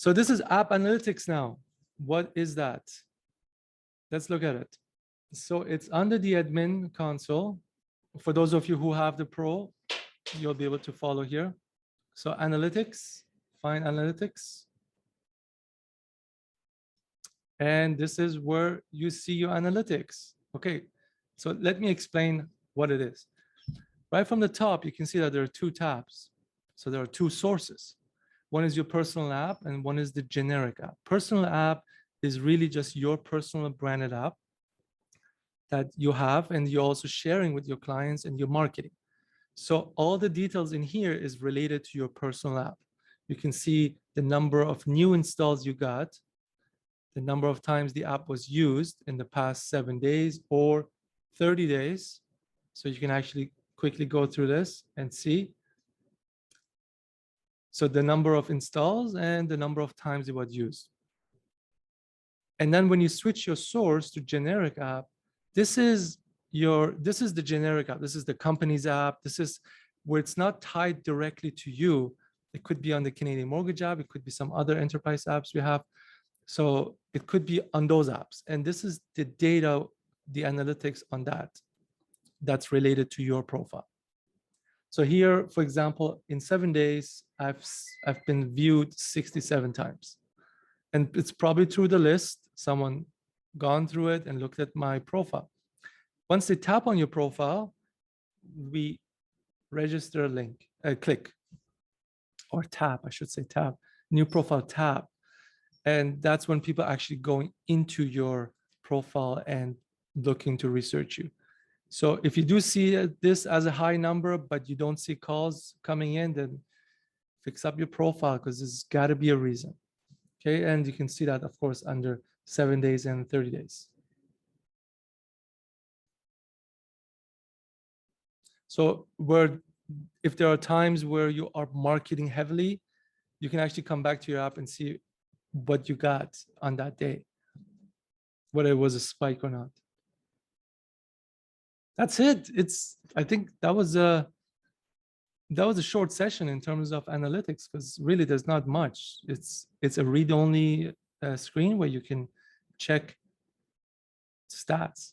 So this is app analytics now. What is that? Let's look at it. So it's under the admin console. For those of you who have the Pro, you'll be able to follow here. So analytics, find analytics. And this is where you see your analytics. Okay, so let me explain what it is. Right from the top, you can see that there are two tabs. So there are two sources. One is your personal app and one is the generic app. Personal app is really just your personal branded app that you have and you're also sharing with your clients and your marketing. So all the details in here is related to your personal app. You can see the number of new installs you got, the number of times the app was used in the past 7 days or 30 days. So you can actually quickly go through this and see. So the number of installs and the number of times it was used. And then when you switch your source to generic app, this is the generic app. This is the company's app. This is where it's not tied directly to you. It could be on the Canadian Mortgage app. It could be some other enterprise apps we have. So it could be on those apps. And this is the data, the analytics on that, that's related to your profile. So here, for example, in 7 days, I've been viewed 67 times. And it's probably through the list, someone gone through it and looked at my profile. Once they tap on your profile, we register a link, click, or tap, I should say tap, new profile tab. And that's when people actually going into your profile and looking to research you. So if you do see this as a high number, but you don't see calls coming in, then fix up your profile because there's got to be a reason. Okay, and you can see that, of course, under 7 days and 30 days. So if there are times where you are marketing heavily, you can actually come back to your app and see what you got on that day, whether it was a spike or not. That's it. I think that was a short session in terms of analytics, because really there's not much. It's a read-only screen where you can check stats.